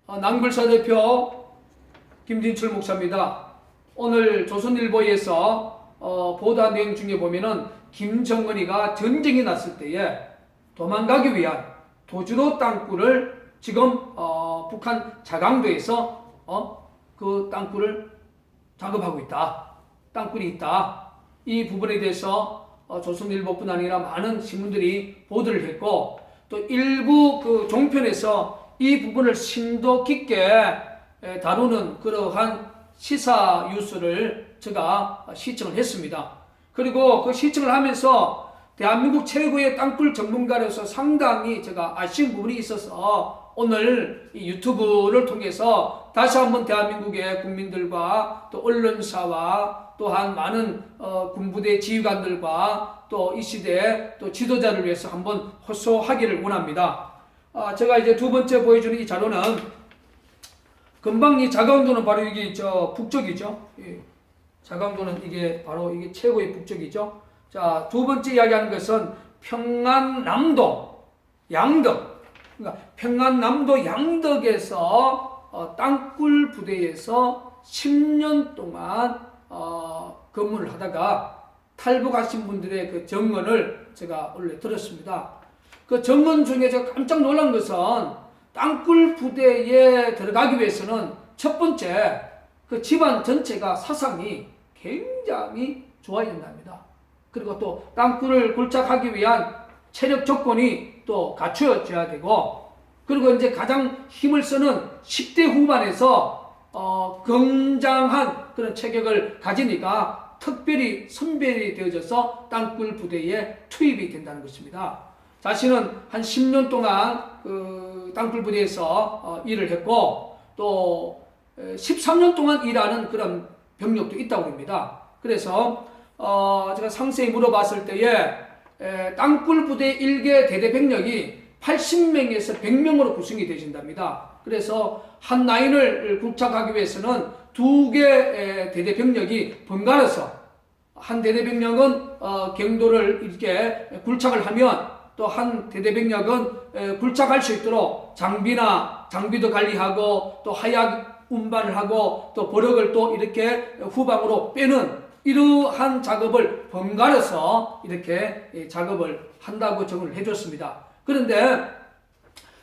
낭불사 대표 김진철 목사입니다. 오늘 조선일보에서 보도한 내용 중에 보면은 김정은이가 전쟁이 났을 때에 도망가기 위한 도주로 땅굴을 지금 북한 자강도에서 그 땅굴을 작업하고 있다. 땅굴이 있다. 이 부분에 대해서 조선일보뿐 아니라 많은 신문들이 보도를 했고, 또 일부 그 종편에서 이 부분을 심도 깊게 다루는 그러한 시사 뉴스를 제가 시청을 했습니다. 그리고 그 시청을 하면서 대한민국 최고의 땅굴 전문가로서 상당히 제가 아쉬운 부분이 있어서 오늘 이 유튜브를 통해서 다시 한번 대한민국의 국민들과 또 언론사와 또한 많은 군부대 지휘관들과 또 이 시대의 또 지도자를 위해서 한번 호소하기를 원합니다. 제가 이제 두 번째 보여주는 이 자료는 금방 이 자강도는 바로 이게 북쪽이죠. 자강도는 이게 바로 이게 최고의 북쪽이죠. 자, 두 번째 이야기하는 것은 평안남도 양덕. 그러니까 평안남도 양덕에서 땅굴 부대에서 10년 동안 근무를 하다가 탈북하신 분들의 그 증언을 제가 원래 들었습니다. 그 증언 중에 제가 깜짝 놀란 것은 땅굴 부대에 들어가기 위해서는 첫 번째 그 집안 전체가 사상이 굉장히 좋아야 된답니다. 그리고 또 땅굴을 굴착하기 위한 체력 조건이 또 갖추어져야 되고, 그리고 이제 가장 힘을 쓰는 10대 후반에서 굉장한 그런 체격을 가지니까 특별히 선별이 되어져서 땅굴 부대에 투입이 된다는 것입니다. 자신은 한 10년 동안 그 땅굴 부대에서 일을 했고, 또 13년 동안 일하는 그런 병력도 있다고 합니다. 그래서 제가 상세히 물어봤을 때에 땅굴 부대 1개 대대 병력이 80명에서 100명으로 구성이 되신답니다. 그래서 한 라인을 굴착하기 위해서는 2개 대대 병력이 번갈아서, 한 대대 병력은 경도를 이렇게 굴착을 하면 또 한 대대 병력은 굴착할 수 있도록 장비도 관리하고 또 하약 운반을 하고 또 버럭을 또 이렇게 후방으로 빼는 이러한 작업을 번갈아서 이렇게 작업을 한다고 정을 해줬습니다. 그런데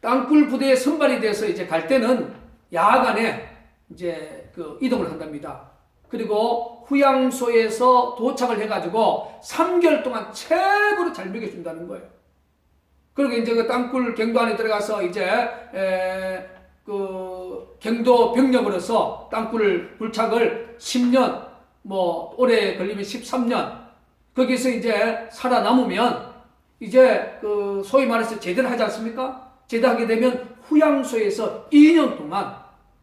땅굴 부대에 선발이 돼서 이제 갈 때는 야간에 이제 그 이동을 한답니다. 그리고 후양소에서 도착을 해가지고 3개월 동안 최고로 잘 먹여준다는 거예요. 그리고 이제 그 땅굴 경도 안에 들어가서 이제 그 경도 병력으로서 땅굴 굴착을 10년, 뭐 올해 걸리면 13년, 거기서 이제 살아남으면 이제 그 소위 말해서 제대를 하지 않습니까? 제대하게 되면 후양소에서 2년 동안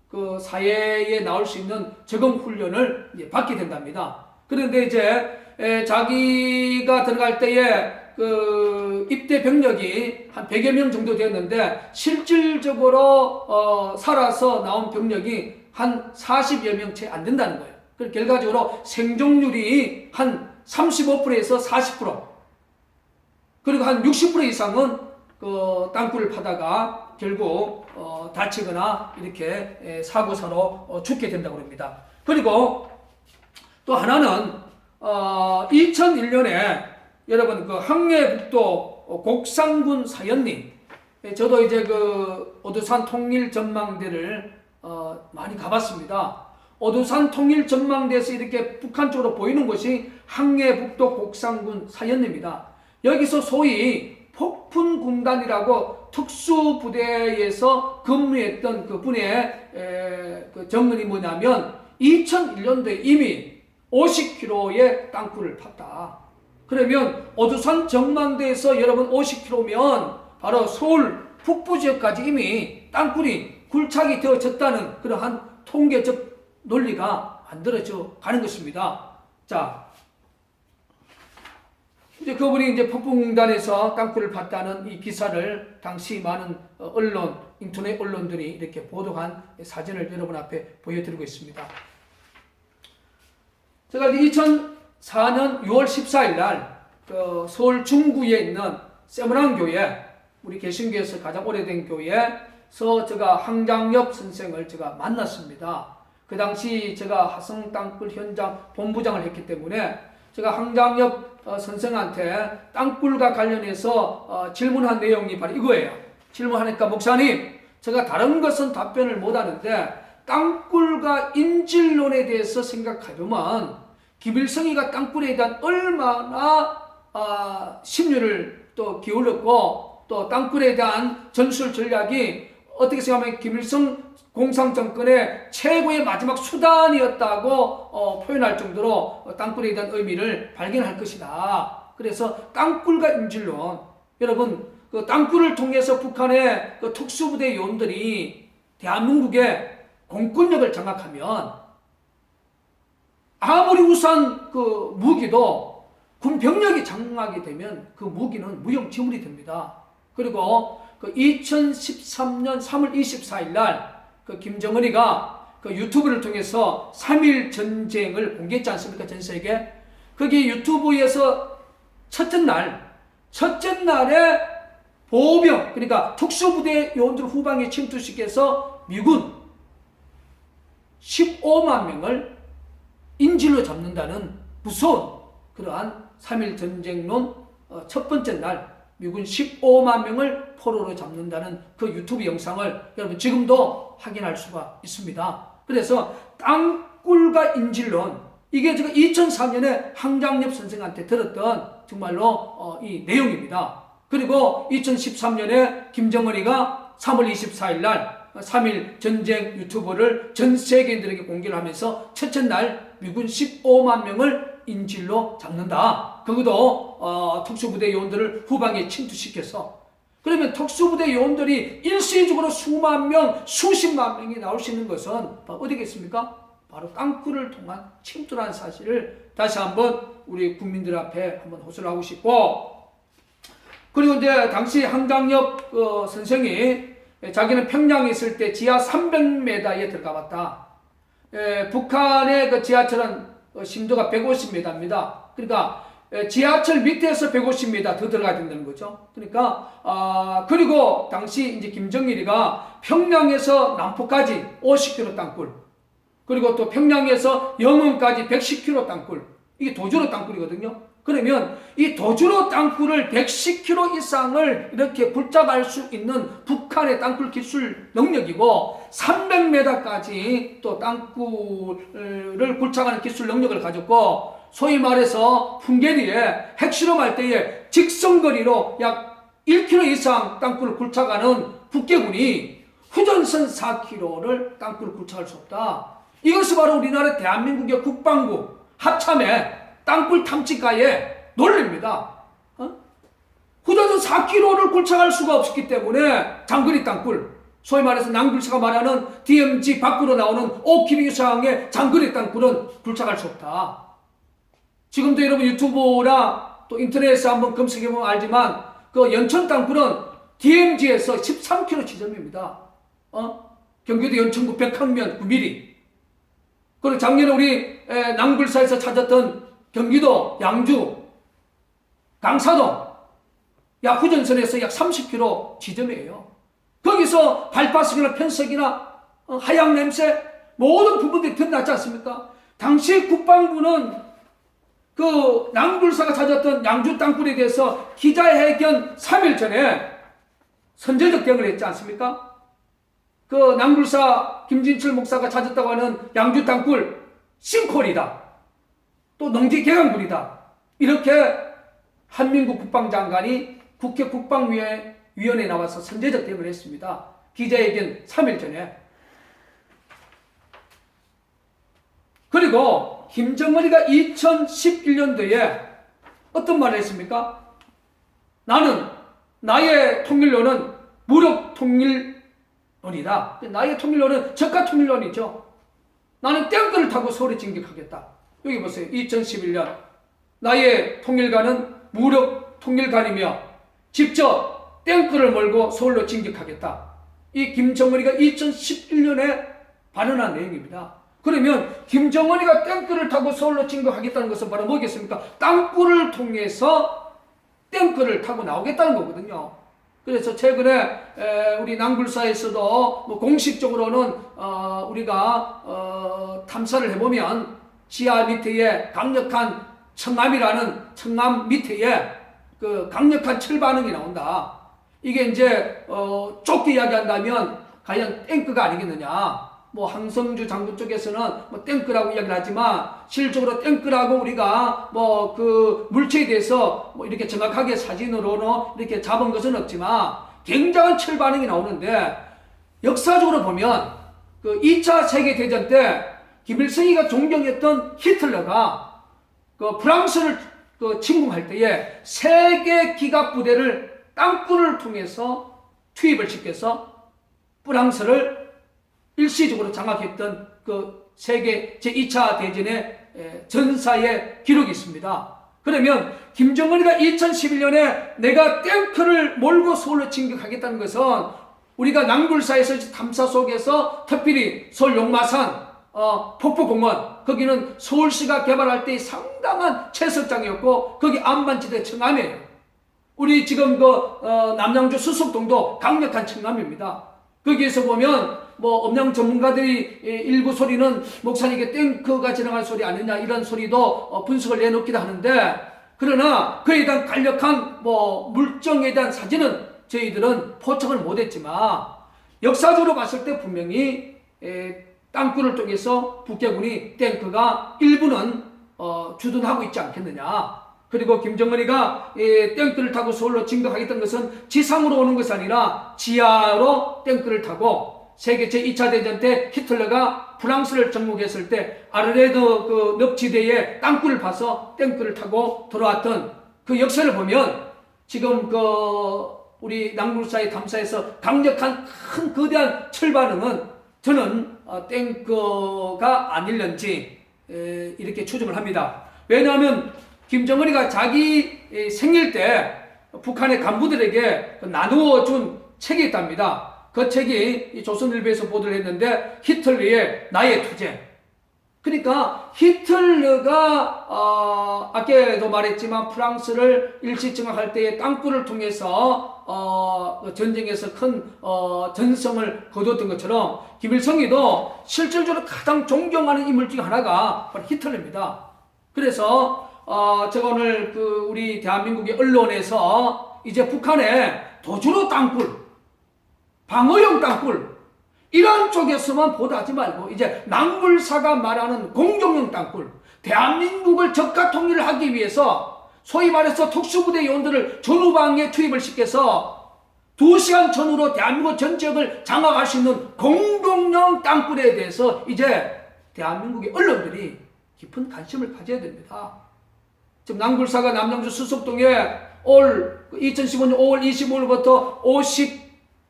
그 사회에 나올 수 있는 적응 훈련을 이제 받게 된답니다. 그런데 이제 자기가 들어갈 때에 그 입대 병력이 한 100여 명 정도 되었는데 실질적으로 살아서 나온 병력이 한 40여 명 채 안 된다는 거예요. 그 결과적으로 생존율이 한 35%에서 40%, 그리고 한 60% 이상은 그 땅굴을 파다가 결국 다치거나 이렇게 사고사로 죽게 된다고 합니다. 그리고 또 하나는 2001년에 여러분 그 항해북도 곡상군 사연리, 저도 이제 그 오두산 통일 전망대를 많이 가봤습니다. 오두산 통일 전망대에서 이렇게 북한 쪽으로 보이는 곳이 항해북도 곡상군 사연리입니다. 여기서 소위 폭풍군단이라고 특수부대에서 근무했던 그 분의 그 정언이 뭐냐면 2001년도에 이미 50km의 땅굴을 팠다. 그러면 오두산 전망대에서 여러분 50km면 바로 서울 북부 지역까지 이미 땅굴이 굴착이 되어졌다는 그러한 통계적 논리가 만들어져 가는 것입니다. 자, 이제 그분이 이제 폭풍단에서 땅굴을 팠다는 이 기사를 당시 많은 언론, 인터넷 언론들이 이렇게 보도한 사진을 여러분 앞에 보여드리고 있습니다. 제가 2004년 6월 14일 날 서울 중구에 있는 세문안 교회, 우리 개신교에서 가장 오래된 교회 제가 황장엽 선생을 제가 만났습니다. 그 당시 제가 화성 땅굴 현장 본부장을 했기 때문에 제가 황장엽 선생한테 땅굴과 관련해서 질문한 내용이 바로 이거예요. 질문하니까 목사님, 제가 다른 것은 답변을 못하는데 땅굴과 인질론에 대해서 생각해보면 김일성이가 땅굴에 대한 얼마나 심려를 또 기울였고 또 땅굴에 대한 전술 전략이 어떻게 생각하면 김일성 공산정권의 최고의 마지막 수단이었다고 표현할 정도로 땅굴에 대한 의미를 발견할 것이다. 그래서 땅굴과 인질론, 여러분 그 땅굴을 통해서 북한의 그 특수부대 요원들이 대한민국의 공권력을 장악하면 아무리 우수한 그 무기도 군 병력이 장악이 되면 그 무기는 무용지물이 됩니다. 그리고 그 2013년 3월 24일 날 그 김정은이가 그 유튜브를 통해서 3.1 전쟁을 공개했지 않습니까? 전 세계. 거기 유튜브에서 첫째 날에 보병, 그러니까 특수부대 요원들 후방에 침투시켜서 미군 15만 명을 인질로 잡는다는 무서운 그러한 3.1 전쟁론 첫 번째 날 미군 15만 명을 포로로 잡는다는 그 유튜브 영상을 여러분 지금도 확인할 수가 있습니다. 그래서 땅굴과 인질론, 이게 제가 2004년에 황장엽 선생한테 들었던 정말로 이 내용입니다. 그리고 2013년에 김정은이가 3월 24일 날 3.1 전쟁 유튜브를 전 세계인들에게 공개를 하면서 첫째 날 미군 15만 명을 인질로 잡는다. 그것도 특수부대 요원들을 후방에 침투시켜서, 그러면 특수부대 요원들이 일시적으로 수만 명, 수십만 명이 나올 수 있는 것은 어디겠습니까? 바로 땅굴을 통한 침투라는 사실을 다시 한번 우리 국민들 앞에 한번 호소를 하고 싶고, 그리고 이제 당시 황장엽 선생이 자기는 평양에 있을 때 지하 300m에 들어가 봤다. 북한의 그 지하철은 심도가 150m입니다. 그러니까 지하철 밑에서 150m 더 들어가야 된다는 거죠. 그러니까 그리고 당시 이제 김정일이가 평양에서 남포까지 50km 땅굴, 그리고 또 평양에서 영흥까지 110km 땅굴, 이게 도주로 땅굴이거든요. 그러면 이 도주로 땅굴을 110km 이상을 이렇게 굴착할 수 있는 북한의 땅굴 기술 능력이고 300m까지 또 땅굴을 굴착하는 기술 능력을 가졌고, 소위 말해서 풍계리에 핵실험할 때에 직선거리로 약 1km 이상 땅굴을 굴착하는 북계군이 후전선 4km를 땅굴을 굴착할 수 없다. 이것이 바로 우리나라 대한민국의 국방부 합참의 땅굴 탐지가의 논리입니다. 후전선 4km를 굴착할 수가 없었기 때문에 장거리 땅굴, 소위 말해서 낭불사가 말하는 DMZ 밖으로 나오는 5km 이상의 장거리 땅굴은 굴착할 수 없다. 지금도 여러분 유튜브나 또 인터넷에서 한번 검색해보면 알지만 그 연천 땅굴은 DMZ에서 13km 지점입니다. 경기도 연천구 백항면 9mm. 그리고 작년에 우리 낭불사에서 찾았던 경기도 양주 강사동 후전선에서 약 30km 지점이에요. 거기서 발파석이나 편석이나 하향 냄새 모든 부분들이 드러났지 않습니까? 당시 국방부는 그 낭불사가 찾았던 양주 땅굴에 대해서 기자회견 3일 전에 선제적 대응을 했지 않습니까? 그 낭불사 김진철 목사가 찾았다고 하는 양주 땅굴 싱크홀이다, 또 농지 개강굴이다, 이렇게 한민국 국방장관이 국회 국방위원회에 나와서 선제적 대응을 했습니다. 기자회견 3일 전에. 그리고 김정은이가 2011년도에 어떤 말을 했습니까? 나의 통일론은 무력 통일론이다. 나의 통일론은 적가 통일론이죠. 나는 탱크를 타고 서울에 진격하겠다. 여기 보세요. 2011년 나의 통일가는 무력 통일관이며 직접 탱크를 몰고 서울로 진격하겠다. 이 김정은이가 2011년에 발언한 내용입니다. 그러면 김정은이가 탱크를 타고 서울로 진격하겠다는 것은 바로 뭐겠습니까? 땅굴을 통해서 탱크를 타고 나오겠다는 거거든요. 그래서 최근에 우리 낭굴사에서도 뭐 공식적으로는 우리가 탐사를 해보면 지하 밑에 강력한 청암이라는 청암 밑에 그 강력한 철 반응이 나온다. 이게 이제 좁게 이야기한다면 과연 탱크가 아니겠느냐. 뭐 항성주 장군 쪽에서는 뭐 탱크라고 이야기를 하지만 실질적으로 탱크라고 우리가 뭐 그 물체에 대해서 뭐 이렇게 정확하게 사진으로는 이렇게 잡은 것은 없지만 굉장한 철 반응이 나오는데, 역사적으로 보면 그 2차 세계대전 때 김일성이가 존경했던 히틀러가 그 프랑스를 그 침공할 때에 세계 기갑 부대를 땅굴을 통해서 투입을 시켜서 프랑스를 일시적으로 장악했던 그 세계 제2차 대전의 전사의 기록이 있습니다. 그러면 김정은이가 2011년에 내가 탱크를 몰고 서울로 진격하겠다는 것은 우리가 낭굴사에서 탐사 속에서 특별히 서울 용마산 폭포공원, 거기는 서울시가 개발할 때 상당한 채석장이었고 거기 안반지대 청암이에요. 우리 지금 남양주 수석동도 강력한 청암입니다. 거기에서 보면 뭐 음량 전문가들이 일부 소리는 목사님께 탱크가 지나갈 소리 아니냐 이런 소리도 분석을 내놓기도 하는데, 그러나 그에 대한 간략한 뭐 물정에 대한 사진은 저희들은 포착을 못했지만 역사적으로 봤을 때 분명히 땅굴을 통해서 북해군이 탱크가 일부는 주둔하고 있지 않겠느냐. 그리고 김정은이가 탱크를 타고 서울로 진격하겠다는 것은 지상으로 오는 것이 아니라 지하로 탱크를 타고 세계 제2차 대전 때 히틀러가 프랑스를 정복했을 때 아르레드 그 늪지대에 땅굴을 파서 탱크를 타고 돌아왔던 그 역사를 보면 지금 우리 낭굴사의 탐사에서 강력한 큰 거대한 철반응은 저는 탱크가 아닐런지 이렇게 추정을 합니다. 왜냐하면 김정은이가 자기 생일 때 북한의 간부들에게 나누어 준 책이 있답니다. 그 책이 조선일보에서 보도를 했는데 히틀러의 나의 투쟁. 그러니까 히틀러가 아까도 말했지만 프랑스를 일시정확할 때의 땅굴을 통해서 전쟁에서 큰 전성을 거두었던 것처럼 김일성이도 실질적으로 가장 존경하는 인물 중 하나가 바로 히틀러입니다. 그래서 제가 오늘 우리 대한민국의 언론에서 이제 북한의 도주로 땅굴, 방어용 땅굴 이런 쪽에서만 보도하지 말고 이제 낭굴사가 말하는 공격용 땅굴, 대한민국을 적가 통일을 하기 위해서 소위 말해서 특수부대 요원들을 전후방에 투입을 시켜서 2시간 전후로 대한민국 전 지역을 장악할 수 있는 공격용 땅굴에 대해서 이제 대한민국의 언론들이 깊은 관심을 가져야 됩니다. 지금 낭굴사가 남양주 수석동에 올 2015년 5월 25일부터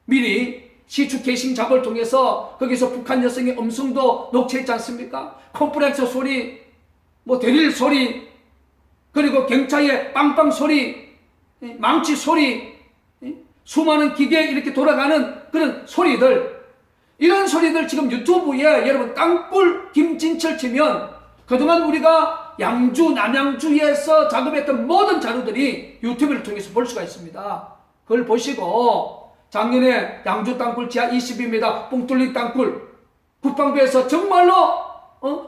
50mm 시추 게싱 작업을 통해서 거기서 북한 여성의 음성도 녹취했지 않습니까? 컴프레서 소리, 뭐 드릴 소리, 그리고 경차의 빵빵 소리, 망치 소리, 수많은 기계 이렇게 돌아가는 그런 소리들, 이런 소리들 지금 유튜브에 여러분 땅굴 김진철 치면 그동안 우리가 양주, 남양주에서 작업했던 모든 자료들이 유튜브를 통해서 볼 수가 있습니다. 그걸 보시고 작년에 양주 땅굴 지하 22m 뻥 뚫린 땅굴 국방부에서 정말로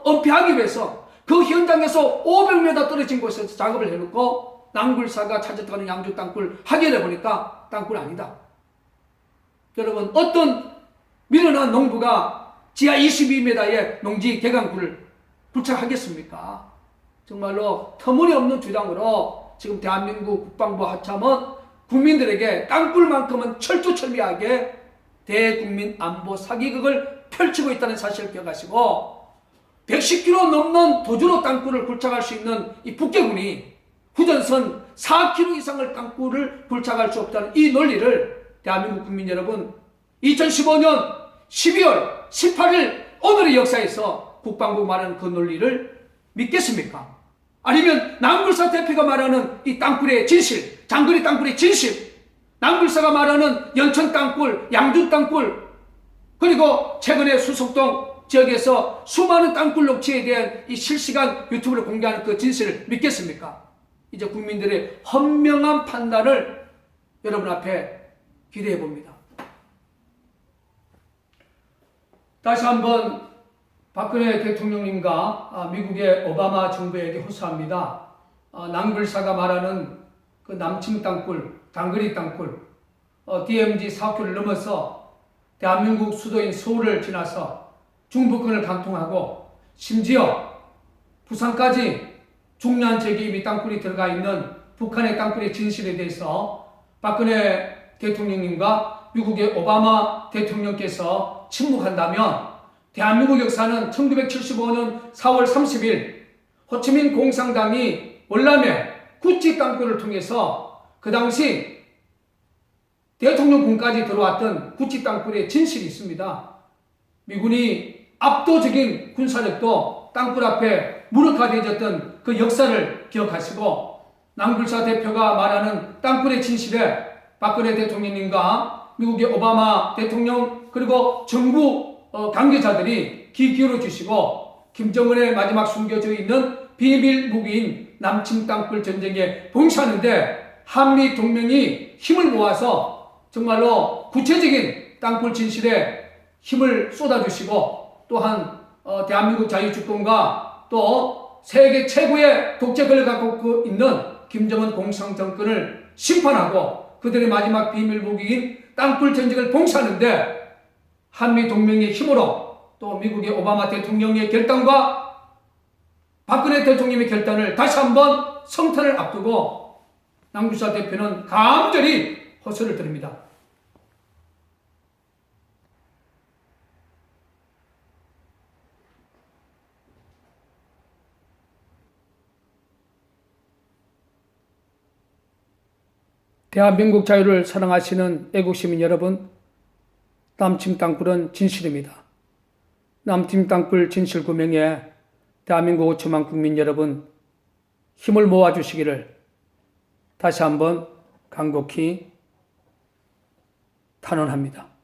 은폐하기 위해서 그 현장에서 500m 떨어진 곳에서 작업을 해놓고 낭굴사가 찾았다는 양주 땅굴 확인해 보니까 땅굴 아니다. 여러분, 어떤 미련한 농부가 지하 22m의 농지 개강굴을 부착하겠습니까? 정말로 터무니없는 주장으로 지금 대한민국 국방부 하참은 국민들에게 땅굴만큼은 철두철미하게 대국민 안보 사기극을 펼치고 있다는 사실을 기억하시고 110km 넘는 도주로 땅굴을 굴착할 수 있는 이 북해군이 후전선 4km 이상을 땅굴을 굴착할 수 없다는 이 논리를 대한민국 국민 여러분 2015년 12월 18일 오늘의 역사에서 국방부 말하는 그 논리를 믿겠습니까? 아니면 낭굴사 대표가 말하는 이 땅굴의 진실, 장거리 땅굴의 진실, 낭굴사가 말하는 연천 땅굴, 양주 땅굴, 그리고 최근에 수석동 지역에서 수많은 땅굴 녹취에 대한 이 실시간 유튜브를 공개하는 그 진실을 믿겠습니까? 이제 국민들의 현명한 판단을 여러분 앞에 기대해 봅니다. 다시 한번 박근혜 대통령님과 미국의 오바마 정부에게 호소합니다. 낭불사가 말하는 그 남침 땅굴, 장거리 땅굴, DMZ 사업교를 넘어서 대한민국 수도인 서울을 지나서 중부권을 관통하고 심지어 부산까지 중요한 지역에 이미 땅굴이 들어가 있는 북한의 땅굴의 진실에 대해서 박근혜 대통령님과 미국의 오바마 대통령께서 침묵한다면 대한민국 역사는 1975년 4월 30일 호치민 공산당이 월남에 구치 땅굴을 통해서 그 당시 대통령궁까지 들어왔던 구치 땅굴의 진실이 있습니다. 미군이 압도적인 군사력도 땅굴 앞에 무력화되어졌던 그 역사를 기억하시고 낭불사 대표가 말하는 땅굴의 진실에 박근혜 대통령님과 미국의 오바마 대통령 그리고 정부 관계자들이 귀 기울여 주시고 김정은의 마지막 숨겨져 있는 비밀 무기인 남침 땅굴 전쟁에 봉사하는데 한미 동맹이 힘을 모아서 정말로 구체적인 땅굴 진실에 힘을 쏟아주시고 또한 대한민국 자유주권과 또 세계 최고의 독재권을 갖고 있는 김정은 공산정권을 심판하고 그들의 마지막 비밀 무기인 땅굴 전쟁을 봉사하는데 한미 동맹의 힘으로 또 미국의 오바마 대통령의 결단과 박근혜 대통령의 결단을 다시 한번 성탄을 앞두고 낭불사 대표는 간절히 호소를 드립니다. 대한민국 자유를 사랑하시는 애국시민 여러분, 남침 땅굴은 진실입니다. 남침 땅굴 진실 구명에 대한민국 5천만 국민 여러분 힘을 모아주시기를 다시 한번 간곡히 탄원합니다.